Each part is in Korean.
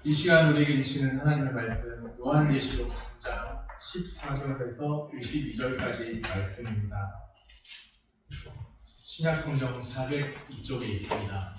이 시간 우리에게 주시는 하나님의 말씀 요한계시록 3장 14절에서 22절까지 말씀입니다. 신약 성경은 402쪽에 있습니다.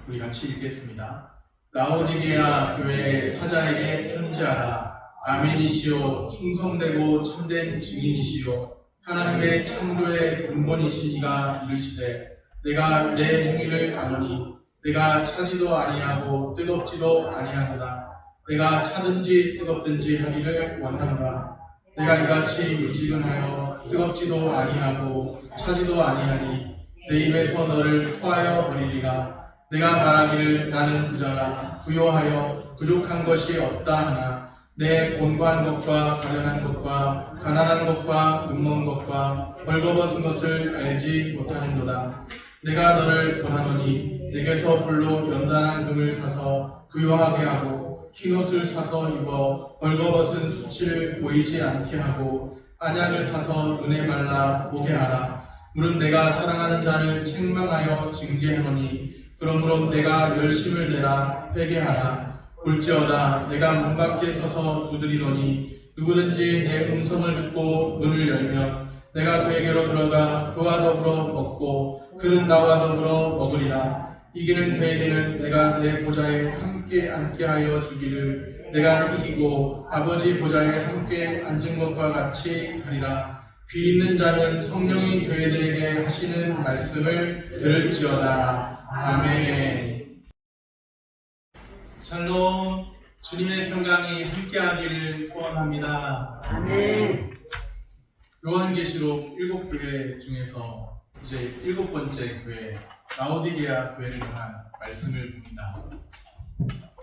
우리 같이 읽겠습니다. 라오디게아 교회 사자에게 편지하라. 아멘이시오. 충성되고 참된 증인이시오. 하나님의 창조의 근본이신 이가 이르시되 내가 내 행위를 아노니 내가 차지도 아니하고 뜨겁지도 아니하노라. 내가 차든지 뜨겁든지 하기를 원하노라. 내가 이같이 미지근하여 뜨겁지도 아니하고 차지도 아니하니 내 입에서 너를 토하여 버리리라. 내가 말하기를 나는 부자라. 부요하여 부족한 것이 없다 하나 내 곤고한 것과 가련한 것과 가난한 것과 눈먼 것과 벌거벗은 것을 알지 못하는도다. 내가 너를 권하노니 내게서 불로 연단한 금을 사서 부요하게 하고 흰옷을 사서 입어 벌거벗은 수치를 보이지 않게 하고 안약을 사서 눈에 발라 보게 하라. 물은 내가 사랑하는 자를 책망하여 징계하노니 그러므로 내가 열심을 내라 회개하라. 볼지어다 내가 문 밖에 서서 두드리노니 누구든지 내 음성을 듣고 문을 열면 내가 그에게로 들어가 그와 더불어 먹고 그는 나와 더불어 먹으리라. 이기는 그에게는 내가 내 보좌에 함께 앉게 하여 주기를 내가 이기고 아버지 보좌에 함께 앉은 것과 같이 하리라. 귀 있는 자는 성령이 교회들에게 하시는 말씀을 들을지어다. 아멘. 샬롬. 주님의 평강이 함께하기를 소원합니다. 아멘. 요한계시록 7교회 중에서 이제 7번째 교회 라오디게아 교회를 향한 말씀을 봅니다.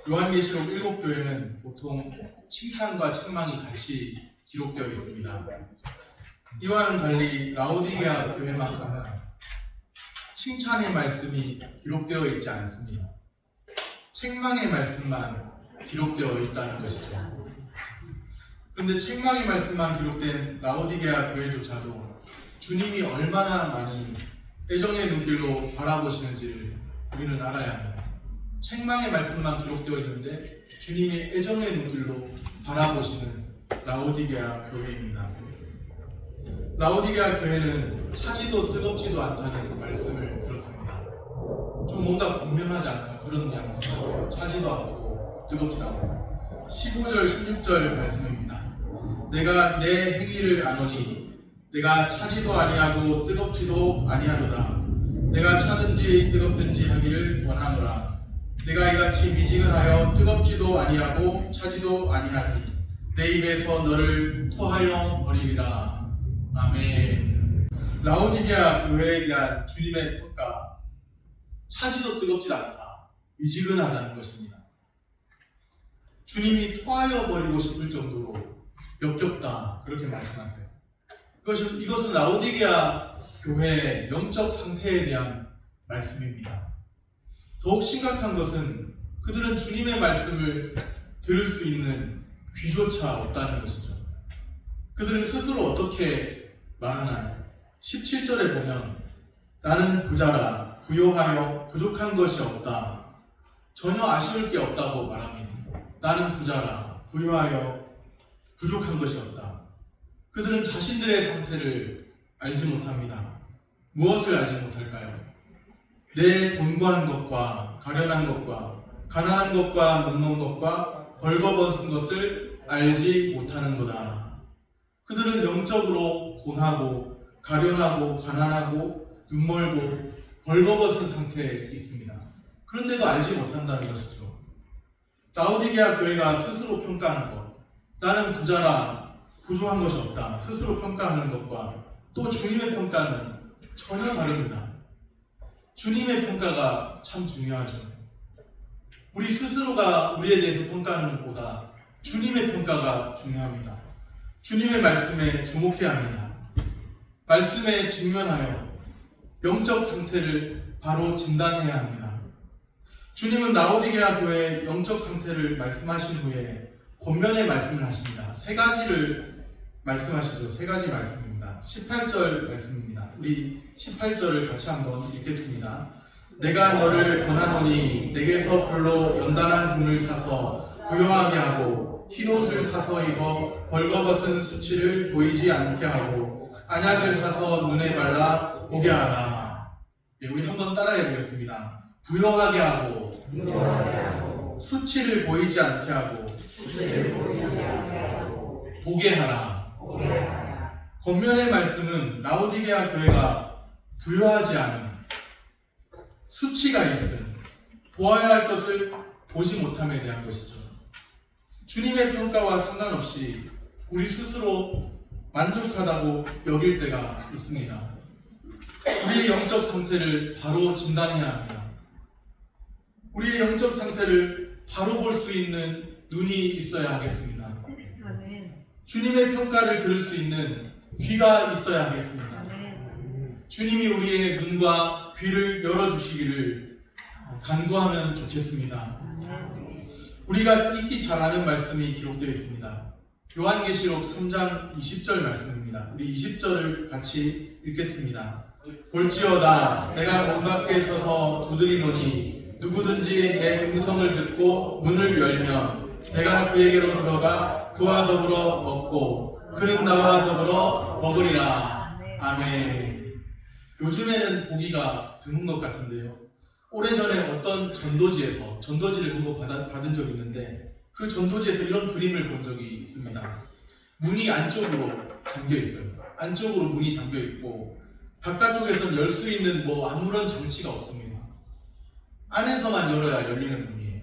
요한계시록 7교회는 보통 칭찬과 책망이 같이 기록되어 있습니다. 이와는 달리 라오디게아 교회만큼은 칭찬의 말씀이 기록되어 있지 않습니다. 책망의 말씀만 기록되어 있다는 것이죠. 그런데 책망의 말씀만 기록된 라오디게아 교회조차도 주님이 얼마나 많이 애정의 눈길로 바라보시는지를 우리는 알아야 합니다. 책망의 말씀만 기록되어 있는데 주님이 애정의 눈길로 바라보시는 라오디게아 교회입니다. 라오디게아 교회는 차지도 뜨겁지도 않다는 말씀을 들었습니다. 좀 뭔가 분명하지 않다 그런 뉘앙스. 차지도 않고 뜨겁지도 않고 15절 16절 말씀입니다. 내가 내 행위를 아노니 내가 차지도 아니하고 뜨겁지도 아니하도다. 내가 차든지 뜨겁든지 하기를 원하노라. 내가 이같이 미지근하여 뜨겁지도 아니하고 차지도 아니하니 내 입에서 너를 토하여 버리리라. 아멘. 라오디게아 교회에 대한 주님의 평가, 차지도 뜨겁지도 않다, 미지근하다는 것입니다. 주님이 토하여 버리고 싶을 정도로 역겹다 그렇게 말씀하세요. 이것은 라오디게아 교회의 영적 상태에 대한 말씀입니다. 더욱 심각한 것은 그들은 주님의 말씀을 들을 수 있는 귀조차 없다는 것이죠. 그들은 스스로 어떻게 말하나요? 17절에 보면 나는 부자라 부요하여 부족한 것이 없다. 전혀 아쉬울 게 없다고 말합니다. 나는 부자라 부요하여 부족한 것이 없다. 그들은 자신들의 상태를 알지 못합니다. 무엇을 알지 못할까요? 내 곤고한 것과 가련한 것과 가난한 것과 눈먼 것과 벌거벗은 것을 알지 못하는도다. 그들은 영적으로 곤하고 가련하고 가난하고 눈멀고 벌거벗은 상태에 있습니다. 그런데도 알지 못한다는 것이죠. 라오디게아 교회가 스스로 평가하는 것, 나는 부자라 부족한 것이 없다 스스로 평가하는 것과 또 주님의 평가는 전혀 다릅니다. 주님의 평가가 참 중요하죠. 우리 스스로가 우리에 대해서 평가하는 것보다 주님의 평가가 중요합니다. 주님의 말씀에 주목해야 합니다. 말씀에 직면하여 영적 상태를 바로 진단해야 합니다. 주님은 라오디게아 교회의 영적 상태를 말씀하신 후에 권면의 말씀을 하십니다. 세 가지를 말씀하시죠. 세 가지 말씀입니다. 18절 말씀입니다. 우리 18절을 같이 한번 읽겠습니다. 내가 너를 권하노니 내게서 불로 연단한 금을 사서 부요하게 하고 흰옷을 사서 입어 벌거벗은 수치를 보이지 않게 하고 안약을 사서 눈에 발라 보게 하라. 예, 우리 한번 따라해 보겠습니다. 부요하게 하고 수치를 보이지 않게 하고 보게 하라. 겉면의 말씀은 라오디게아 교회가 부요하지 않은, 수치가 있음, 보아야 할 것을 보지 못함에 대한 것이죠. 주님의 평가와 상관없이 우리 스스로 만족하다고 여길 때가 있습니다. 우리의 영적 상태를 바로 진단해야 합니다. 우리의 영적 상태를 바로 볼 수 있는 눈이 있어야 하겠습니다. 주님의 평가를 들을 수 있는 귀가 있어야 하겠습니다. 주님이 우리의 눈과 귀를 열어주시기를 간구하면 좋겠습니다. 우리가 익히 잘 아는 말씀이 기록되어 있습니다. 요한계시록 3장 20절 말씀입니다. 우리 20절을 같이 읽겠습니다. 볼지어다 내가 문 밖에 서서 두드리노니 누구든지 내 음성을 듣고 문을 열면 내가 그에게로 들어가 그와 더불어 먹고 그는 나와 더불어 먹으리라. 아멘. 요즘에는 보기가 드문 것 같은데요. 오래전에 어떤 전도지를 한번 받은 적이 있는데 그 전도지에서 이런 그림을 본 적이 있습니다. 문이 안쪽으로 잠겨 있어요. 안쪽으로 문이 잠겨 있고 바깥쪽에서는 열 수 있는 아무런 장치가 없습니다. 안에서만 열어야 열리는 문이에요.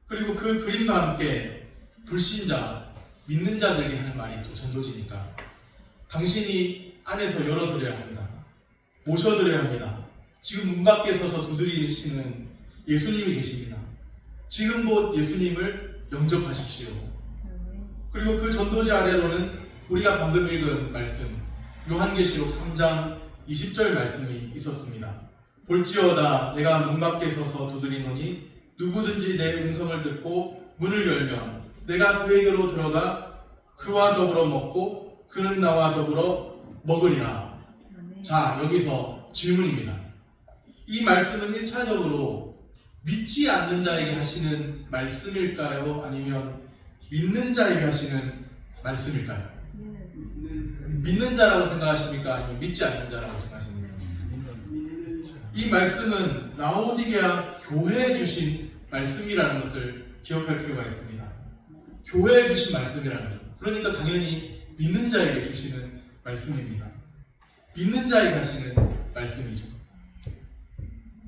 그리고 그 그림과 함께 불신자, 믿는 자들에게 하는 말이 있죠. 전도지니까. 당신이 안에서 열어드려야 합니다. 모셔드려야 합니다. 지금 문 밖에 서서 두드리시는 예수님이 계십니다. 지금 곧 예수님을 영접하십시오. 그리고 그 전도지 아래로는 우리가 방금 읽은 말씀, 요한계시록 3장 20절 말씀이 있었습니다. 볼지어다 내가 문 밖에 서서 두드리노니 누구든지 내 음성을 듣고 문을 열면 내가 그에게로 들어가 그와 더불어 먹고 그는 나와 더불어 먹으리라. 자, 여기서 질문입니다. 이 말씀은 1차적으로 믿지 않는 자에게 하시는 말씀일까요? 아니면 믿는 자에게 하시는 말씀일까요? 믿는 자라고 생각하십니까? 아니면 믿지 않는 자라고 생각하십니까? 이 말씀은 라오디게아 교회에 주신 말씀이라는 것을 기억할 필요가 있습니다. 교회에 주신 말씀이라는 것. 그러니까 당연히 믿는 자에게 주시는 말씀입니다. 믿는 자에게 하시는 말씀이죠.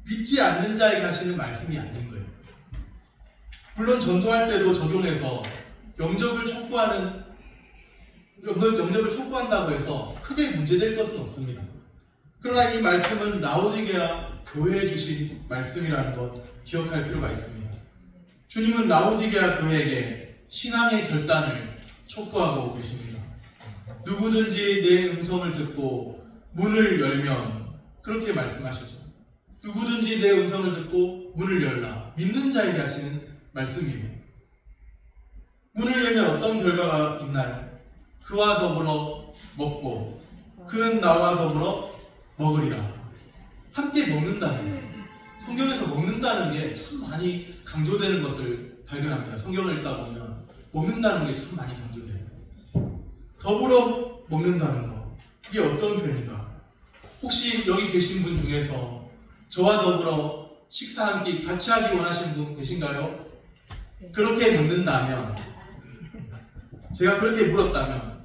믿지 않는 자에게 하시는 말씀이 아닌 거예요. 물론 전도할 때도 적용해서 영접을 촉구한다고 해서 크게 문제될 것은 없습니다. 그러나 이 말씀은 라오디게아 교회에 주신 말씀이라는 것 기억할 필요가 있습니다. 주님은 라오디게아 교회에게 신앙의 결단을 촉구하고 계십니다. 누구든지 내 음성을 듣고 문을 열면, 그렇게 말씀하시죠. 누구든지 내 음성을 듣고 문을 열라. 믿는 자에게 하시는 말씀이에요. 문을 열면 어떤 결과가 있나요? 그와 더불어 먹고 그는 나와 더불어 먹으리라. 함께 먹는다는 거예요. 성경에서 먹는다는 게 참 많이 강조되는 것을 발견합니다. 성경을 읽다 보면 먹는다는 게 참 많이 강조돼요. 더불어 먹는다는 거, 이게 어떤 표현인가? 혹시 여기 계신 분 중에서 저와 더불어 식사 한 끼 같이 하기 원하시는 분 계신가요? 그렇게 먹는다면, 제가 그렇게 물었다면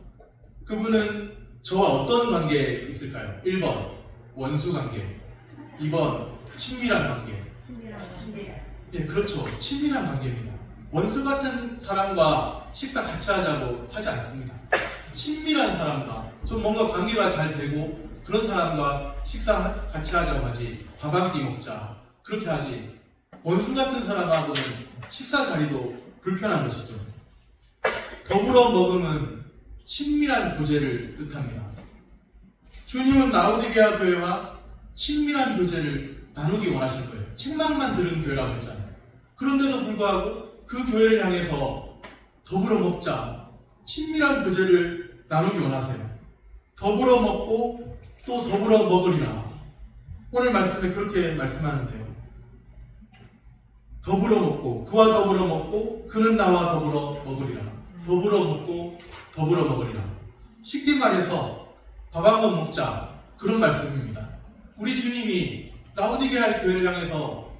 그분은 저와 어떤 관계에 있을까요? 1번 원수 관계, 2번 친밀한 관계. 예, 그렇죠. 친밀한 관계입니다. 원수 같은 사람과 식사 같이 하자고 하지 않습니다. 친밀한 사람과 좀 뭔가 관계가 잘 되고 그런 사람과 식사 같이 하자고 하지, 밥 한 끼 먹자 그렇게 하지, 원수 같은 사람하고는 식사 자리도 불편한 것이죠. 더불어 먹음은 친밀한 교제를 뜻합니다. 주님은 라오디게아 교회와 친밀한 교제를 나누기 원하신 거예요. 책망만 들은 교회라고 했잖아요. 그런데도 불구하고 그 교회를 향해서 더불어 먹자, 친밀한 교제를 나누기 원하세요. 더불어 먹고 또 더불어 먹으리라. 오늘 말씀에 그렇게 말씀하는데요. 더불어 먹고 그와 더불어 먹고 그는 나와 더불어 먹으리라. 더불어 먹고 더불어 먹으리라. 쉽게 말해서 밥 한 번 먹자, 그런 말씀입니다. 우리 주님이 라오디게아 교회를 향해서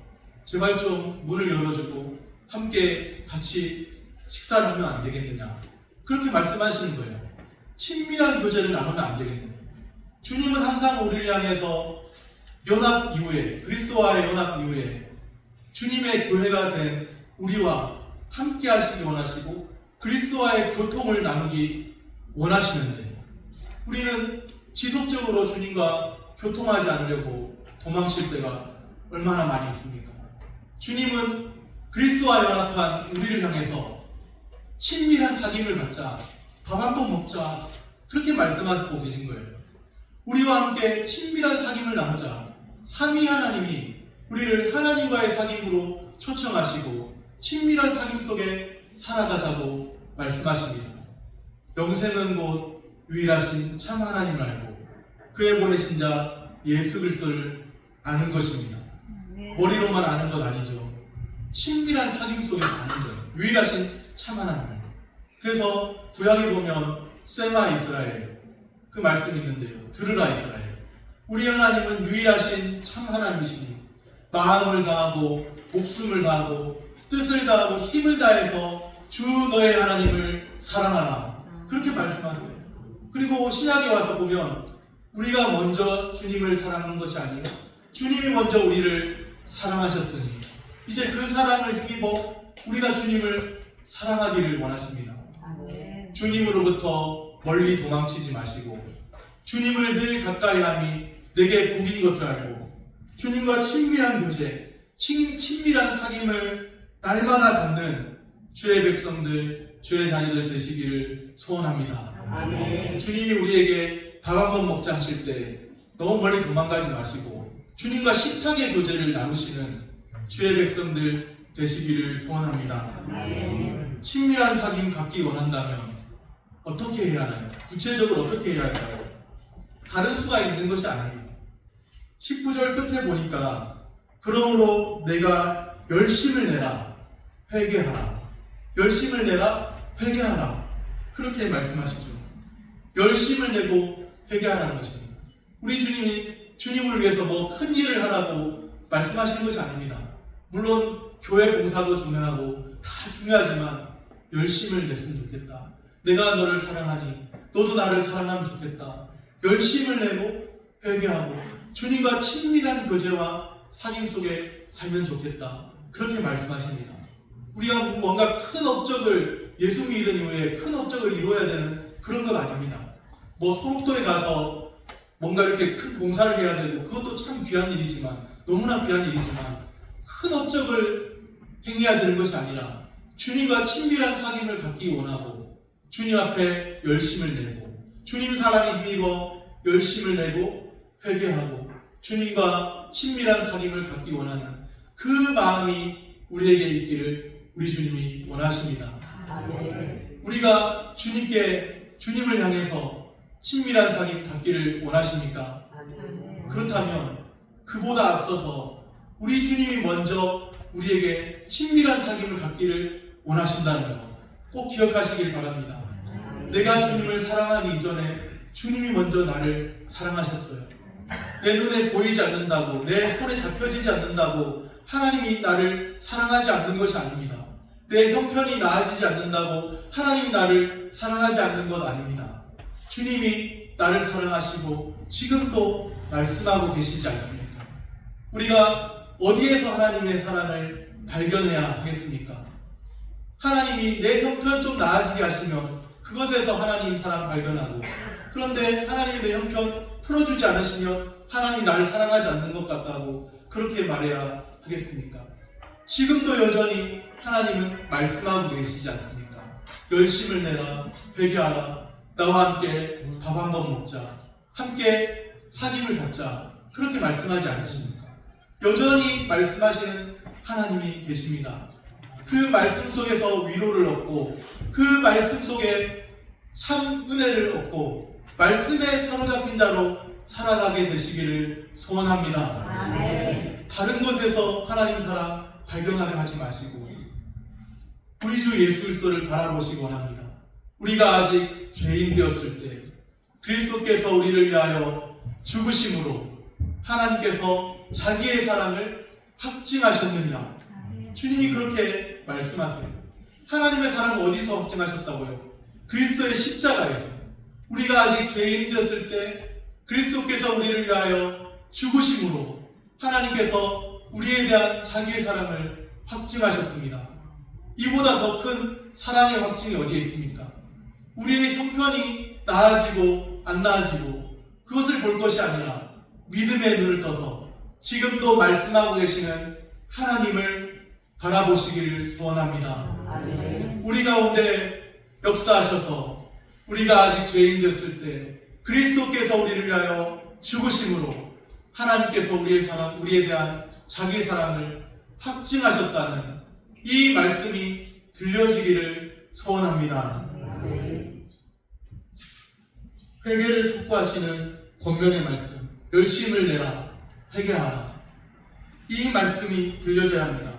제발 좀 문을 열어주고 함께 같이 식사를 하면 안 되겠느냐, 그렇게 말씀하시는 거예요. 친밀한 교제를 나누면 안 되겠느냐. 주님은 항상 우리를 향해서 연합 이후에, 그리스도와의 연합 이후에 주님의 교회가 된 우리와 함께 하시기 원하시고 그리스도와의 교통을 나누기 원하시는데, 우리는 지속적으로 주님과 교통하지 않으려고 도망칠 때가 얼마나 많이 있습니까? 주님은 그리스도와 연합한 우리를 향해서 친밀한 사귐을 갖자, 밥 한 번 먹자, 그렇게 말씀하고 계신 거예요. 우리와 함께 친밀한 사귐을 나누자. 삼위 하나님이 우리를 하나님과의 사귐으로 초청하시고 친밀한 사귐 속에 살아가자고 말씀하십니다. 영생은 곧 유일하신 참 하나님을 알고 그의 보내신 자 예수 그리스도를 아는 것입니다. 머리로만 아는 것 아니죠. 친밀한 사귐 속에 아는 거예요. 유일하신 참 하나님을. 그래서 구약에 보면 세마 이스라엘, 그 말씀이 있는데요. 들으라 이스라엘. 우리 하나님은 유일하신 참 하나님이시니 마음을 다하고 목숨을 다하고 뜻을 다하고 힘을 다해서 주 너의 하나님을 사랑하라, 그렇게 말씀하세요. 그리고 신약에 와서 보면 우리가 먼저 주님을 사랑한 것이 아니에요. 주님이 먼저 우리를 사랑하셨으니 이제 그 사랑을 힘입어 우리가 주님을 사랑하기를 원하십니다. 주님으로부터 멀리 도망치지 마시고 주님을 늘 가까이 함이 내게 복인 것을 알고 주님과 친밀한 교제, 친밀한 사귐을 날마다 갖는 주의 백성들, 주의 자녀들 되시기를 소원합니다. 아멘. 주님이 우리에게 밥 한 번 먹자 하실 때 너무 멀리 도망가지 마시고 주님과 식탁의 교제를 나누시는 주의 백성들 되시기를 소원합니다. 아멘. 친밀한 사귐 갖기 원한다면 어떻게 해야 하나요? 구체적으로 어떻게 해야 할까요? 다른 수가 있는 것이 아니에요. 19절 끝에 보니까 그러므로 내가 열심을 내라 회개하라. 열심을 내라 회개하라, 그렇게 말씀하시죠. 열심을 내고 회개하라는 것입니다. 우리 주님이 주님을 위해서 뭐 큰 일을 하라고 말씀하시는 것이 아닙니다. 물론 교회 봉사도 중요하고 다 중요하지만 열심을 냈으면 좋겠다. 내가 너를 사랑하니 너도 나를 사랑하면 좋겠다. 열심을 내고 회개하고 주님과 친밀한 교제와 사귐 속에 살면 좋겠다, 그렇게 말씀하십니다. 우리가 뭔가 큰 업적을, 예수 믿은 이후에 큰 업적을 이루어야 되는 그런 건 아닙니다. 뭐 소록도에 가서 뭔가 이렇게 큰 봉사를 해야 되고 그것도 참 귀한 일이지만, 너무나 귀한 일이지만 큰 업적을 행해야 되는 것이 아니라 주님과 친밀한 사귐을 갖기 원하고 주님 앞에 열심을 내고 주님 사랑에 힘입어 열심을 내고 회개하고 주님과 친밀한 사귐을 갖기 원하는 그 마음이 우리에게 있기를 우리 주님이 원하십니다. 우리가 주님을 향해서 친밀한 사귐 갖기를 원하십니까? 그렇다면 그보다 앞서서 우리 주님이 먼저 우리에게 친밀한 사귐을 갖기를 원하신다는 것 꼭 기억하시길 바랍니다. 내가 주님을 사랑하기 이전에 주님이 먼저 나를 사랑하셨어요. 내 눈에 보이지 않는다고, 내 손에 잡혀지지 않는다고 하나님이 나를 사랑하지 않는 것이 아닙니다. 내 형편이 나아지지 않는다고 하나님이 나를 사랑하지 않는 것 아닙니다. 주님이 나를 사랑하시고 지금도 말씀하고 계시지 않습니까? 우리가 어디에서 하나님의 사랑을 발견해야 하겠습니까? 하나님이 내 형편 좀 나아지게 하시면 그것에서 하나님 사랑 발견하고, 그런데 하나님이 내 형편 풀어주지 않으시면 하나님이 나를 사랑하지 않는 것 같다고 그렇게 말해야 하겠습니까? 지금도 여전히 하나님은 말씀하고 계시지 않습니까? 열심을 내라, 회개하라, 나와 함께 밥 한 번 먹자, 함께 사귐을 갖자, 그렇게 말씀하지 않으십니까? 여전히 말씀하시는 하나님이 계십니다. 그 말씀 속에서 위로를 얻고 그 말씀 속에 참 은혜를 얻고 말씀에 사로잡힌 자로 살아가게 되시기를 소원합니다. 아멘. 다른 곳에서 하나님 사랑 발견하려 하지 마시고 우리 주 예수 그리스도를 바라보시기 원합니다. 우리가 아직 죄인 되었을 때 그리스도께서 우리를 위하여 죽으심으로 하나님께서 자기의 사랑을 확증하셨느냐. 주님이 그렇게 말씀하세요. 하나님의 사랑을 어디서 확증하셨다고요? 그리스도의 십자가에서. 우리가 아직 죄인 되었을 때 그리스도께서 우리를 위하여 죽으심으로 하나님께서 우리에 대한 자기의 사랑을 확증하셨습니다. 이보다 더 큰 사랑의 확증이 어디에 있습니까? 우리의 형편이 나아지고 안 나아지고 그것을 볼 것이 아니라 믿음의 눈을 떠서 지금도 말씀하고 계시는 하나님을 바라보시기를 소원합니다. 아멘. 우리 가운데 역사하셔서 우리가 아직 죄인 되었을 때 그리스도께서 우리를 위하여 죽으심으로 하나님께서 우리에 대한 자기의 사랑을 확증하셨다는 이 말씀이 들려지기를 소원합니다. 아멘. 회개를 촉구하시는 권면의 말씀, 열심을 내라, 회개하라. 이 말씀이 들려져야 합니다.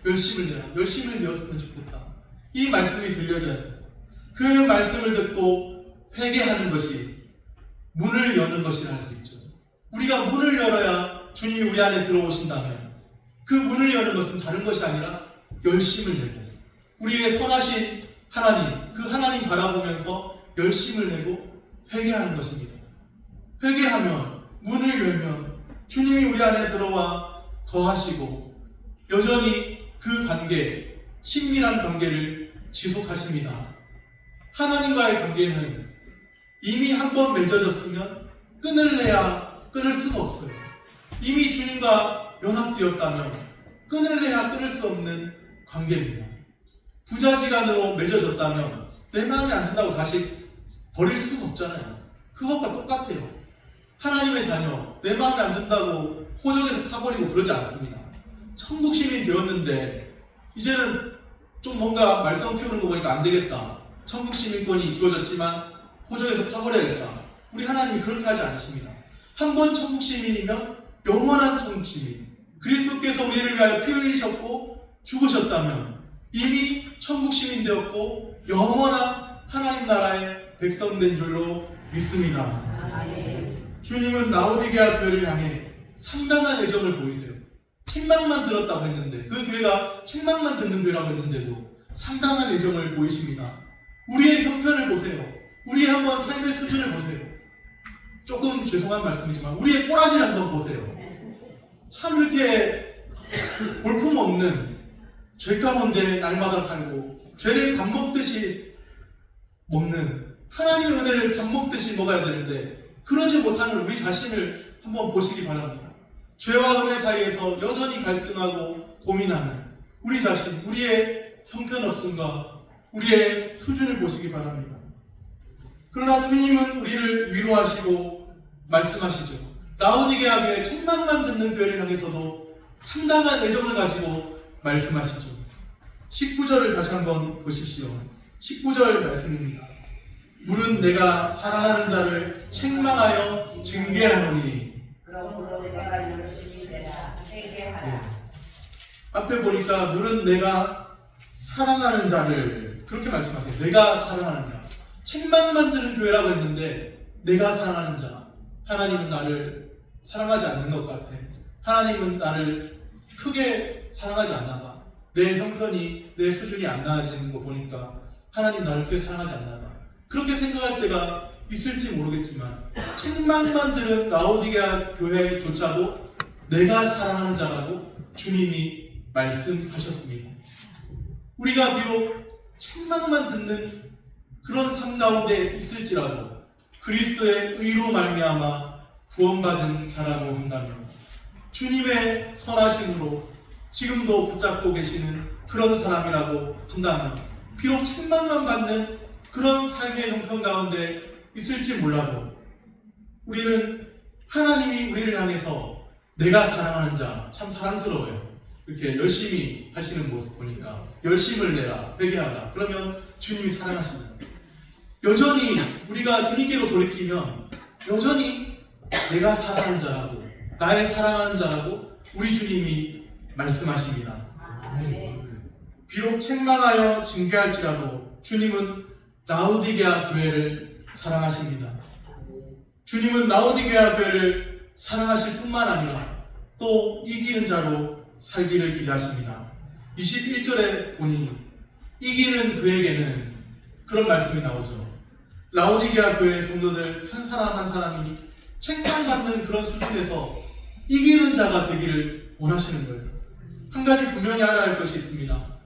열심을 내라. 열심을 내었으면 좋겠다. 이 말씀이 들려져야 돼요. 그 말씀을 듣고 회개하는 것이 문을 여는 것이라 할 수 있죠. 우리가 문을 열어야 주님이 우리 안에 들어오신다면 그 문을 여는 것은 다른 것이 아니라 열심을 내고 우리의 선하신 하나님, 그 하나님 바라보면서 열심을 내고 회개하는 것입니다. 회개하면, 문을 열면 주님이 우리 안에 들어와 거하시고 여전히 그 관계, 친밀한 관계를 지속하십니다. 하나님과의 관계는 이미 한번 맺어졌으면 끊을래야 끊을 수가 없어요. 이미 주님과 연합되었다면 끊을래야 끊을 수 없는 관계입니다. 부자지간으로 맺어졌다면 내 마음에 안 든다고 다시 버릴 수가 없잖아요. 그것과 똑같아요. 하나님의 자녀, 내 마음에 안 든다고 호적에서 타버리고 그러지 않습니다. 천국 시민 되었는데 이제는 좀 뭔가 말썽 피우는 거 보니까 안 되겠다. 천국 시민권이 주어졌지만 호적에서 타버려야겠다. 우리 하나님이 그렇게 하지 않으십니다. 한 번 천국 시민이면 영원한 천국 시민. 그리스도께서 우리를 위하여 피 흘리셨고 죽으셨다면 이미 천국 시민 되었고 영원한 하나님 나라의 백성 된 줄로 믿습니다. 아멘. 주님은 라오디게아 교회를 향해 상당한 애정을 보이세요. 책망만 들었다고 했는데 그 교회가 책망만 듣는 교회라고 했는데도 상당한 애정을 보이십니다. 우리의 형편을 보세요. 우리의 한번 삶의 수준을 보세요. 조금 죄송한 말씀이지만 우리의 꼬라지를 한번 보세요. 참 이렇게 볼품없는 죄 가운데 날마다 살고 죄를 밥 먹듯이 먹는 하나님의 은혜를 밥 먹듯이 먹어야 되는데 그러지 못하는 우리 자신을 한번 보시기 바랍니다. 죄와 은혜 사이에서 여전히 갈등하고 고민하는 우리 자신, 우리의 형편없음과 우리의 수준을 보시기 바랍니다. 그러나 주님은 우리를 위로하시고 말씀하시죠. 라오디게아 교회 책망만 듣는 교회를 향해서도 상당한 애정을 가지고 말씀하시죠. 19절을 다시 한번 보십시오. 19절 말씀입니다. 물은 내가 사랑하는 자를 책망하여 징계하노니. 그러므로 내가 열심히 내라 회개하라. 앞에 보니까 물은 내가 사랑하는 자를 그렇게 말씀하세요. 내가 사랑하는 자. 책망만 드는 교회라고 했는데 내가 사랑하는 자. 하나님은 나를 사랑하지 않는 것 같아. 하나님은 나를 크게 사랑하지 않나 봐. 내 형편이, 내 수준이 안 나아지는 거 보니까 하나님 나를 크게 사랑하지 않나 봐. 그렇게 생각할 때가 있을지 모르겠지만 책망만 들은 라오디게아 교회조차도 내가 사랑하는 자라고 주님이 말씀하셨습니다. 우리가 비록 책망만 듣는 그런 삶 가운데 있을지라도 그리스도의 의로 말미암아 구원받은 자라고 한다면 주님의 선하심으로 지금도 붙잡고 계시는 그런 사람이라고 한다면 비록 책망만 받는 그런 삶의 형편 가운데 있을지 몰라도 우리는 하나님이 우리를 향해서 내가 사랑하는 자 참 사랑스러워요. 이렇게 열심히 하시는 모습 보니까 열심을 내라, 회개하라. 그러면 주님이 사랑하시잖아요. 여전히 우리가 주님께로 돌이키면 여전히 내가 사랑하는 자라고, 나의 사랑하는 자라고 우리 주님이 말씀하십니다. 비록 책망하여 징계할지라도 주님은 라오디게아 교회를 사랑하십니다. 주님은 라오디게아 교회를 사랑하실 뿐만 아니라 또 이기는 자로 살기를 기대하십니다. 21절에 보니 이기는 그에게는 그런 말씀이 나오죠. 라오디게아 교회 성도들 한 사람 한 사람이 책망받는 그런 수준에서 이기는 자가 되기를 원하시는 거예요. 한 가지 분명히 알아야 할 것이 있습니다.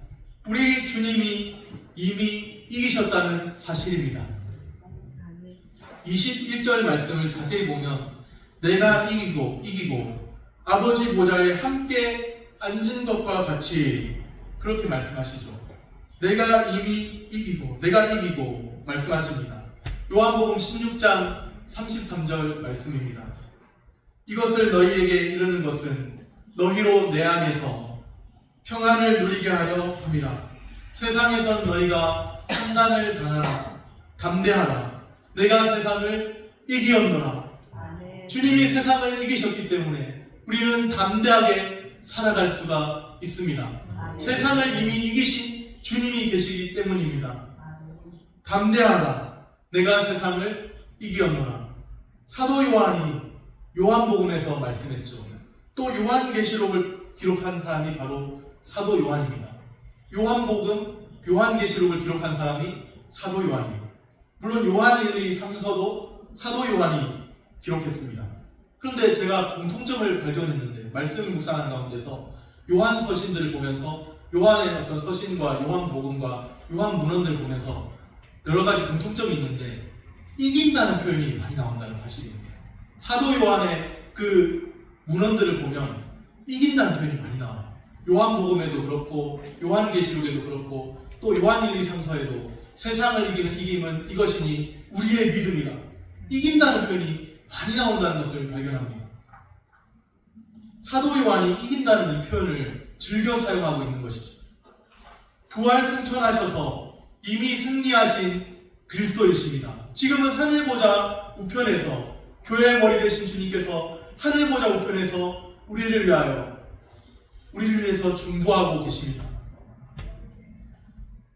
우리 주님이 이미 이기셨다는 사실입니다. 21절 말씀을 자세히 보면 내가 이기고 아버지 보좌에 함께 앉은 것과 같이 그렇게 말씀하시죠. 내가 이미 이기고 말씀하십니다. 요한복음 16장 33절 말씀입니다. 이것을 너희에게 이르는 것은 너희로 내 안에서 평안을 누리게 하려 함이라. 세상에선 너희가 환난을 당하라. 담대하라. 내가 세상을 이기었노라. 주님이 세상을 이기셨기 때문에 우리는 담대하게 살아갈 수가 있습니다. 세상을 이미 이기신 주님이 계시기 때문입니다. 담대하라. 내가 세상을 이기었노라. 사도 요한이 요한복음에서 말씀했죠. 또 요한계시록을 기록한 사람이 바로 사도 요한입니다. 요한복음, 요한계시록을 기록한 사람이 사도 요한이에요. 물론 요한 1, 2, 3서도 사도 요한이 기록했습니다. 그런데 제가 공통점을 발견했는데 말씀을 묵상하는 가운데서 요한 서신들을 보면서 요한의 어떤 서신과 요한복음과 요한 문헌들을 보면서 여러 가지 공통점이 있는데 이긴다는 표현이 많이 나온다는 사실입니다. 사도 요한의 그 문헌들을 보면 이긴다는 표현이 많이 나와요. 요한복음에도 그렇고 요한계시록에도 그렇고 또 요한 1, 2, 3서에도 세상을 이기는 이김은 이것이니 우리의 믿음이라 이긴다는 표현이 많이 나온다는 것을 발견합니다. 사도 요한이 이긴다는 이 표현을 즐겨 사용하고 있는 것이죠. 부활 승천하셔서 이미 승리하신 그리스도이십니다. 지금은 하늘보좌 우편에서 교회의 머리 되신 주님께서 하늘보좌 우편에서 우리를 위해서 중보하고 계십니다.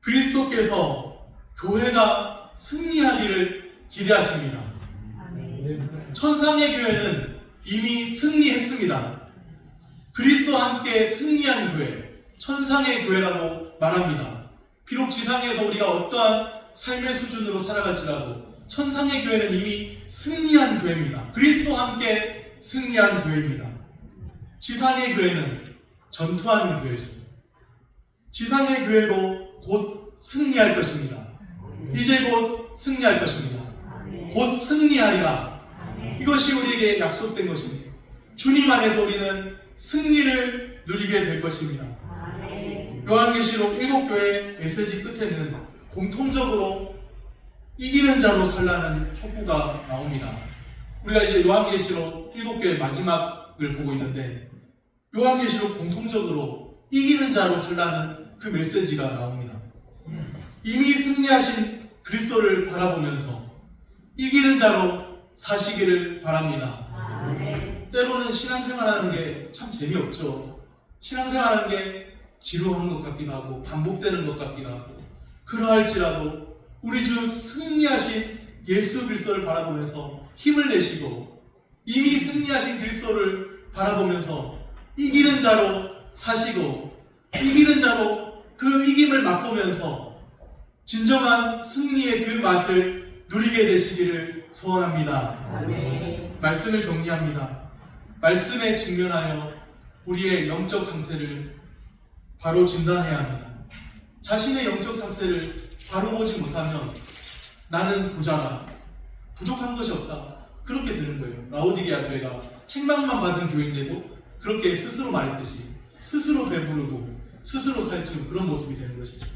그리스도께서 교회가 승리하기를 기대하십니다. 천상의 교회는 이미 승리했습니다. 그리스도와 함께 승리한 교회, 천상의 교회라고 말합니다. 비록 지상에서 우리가 어떠한 삶의 수준으로 살아갈지라도 천상의 교회는 이미 승리한 교회입니다. 그리스도와 함께 승리한 교회입니다. 지상의 교회는 전투하는 교회죠. 지상의 교회도 곧 승리할 것입니다. 이제 곧 승리할 것입니다. 곧 승리하리라. 이것이 우리에게 약속된 것입니다. 주님 안에서 우리는 승리를 누리게 될 것입니다. 요한계시록 7교회 메시지 끝에는 공통적으로 이기는 자로 살라는 촉구가 나옵니다. 우리가 이제 요한계시록 7교회 마지막을 보고 있는데 요한계시록 공통적으로 이기는 자로 살라는 그 메시지가 나옵니다. 이미 승리하신 그리스도를 바라보면서 이기는 자로 사시기를 바랍니다. 때로는 신앙생활하는 게 참 재미없죠. 신앙생활하는 게 지루한 것 같기도 하고 반복되는 것 같기도 하고 그러할지라도 우리 주 승리하신 예수 그리스도를 바라보면서 힘을 내시고 이미 승리하신 그리스도를 바라보면서 이기는 자로 사시고 이기는 자로 그 이김을 맛보면서 진정한 승리의 그 맛을 누리게 되시기를 소원합니다. 말씀을 정리합니다. 말씀에 직면하여 우리의 영적 상태를 바로 진단해야 합니다. 자신의 영적 상태를 바로 보지 못하면 나는 부자라, 부족한 것이 없다, 그렇게 되는 거예요. 라오디게아 교회가 책망만 받은 교회인데도 그렇게 스스로 말했듯이 스스로 배부르고 스스로 살찌고 그런 모습이 되는 것이죠.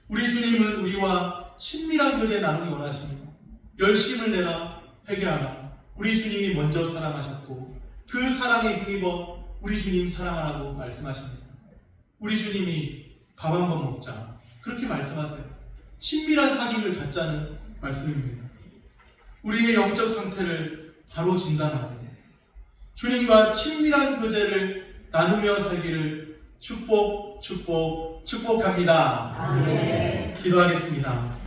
우리 주님은 우리와 친밀한 교제 나누기 원하십니다. 열심을 내라, 회개하라. 우리 주님이 먼저 사랑하셨고 그 사랑에 힘입어 우리 주님 사랑하라고 말씀하십니다. 우리 주님이 밥 한 번 먹자, 그렇게 말씀하세요. 친밀한 사귐을 갖자는 말씀입니다. 우리의 영적 상태를 바로 진단하고 주님과 친밀한 교제를 나누며 살기를 축복합니다. 아멘. 기도하겠습니다.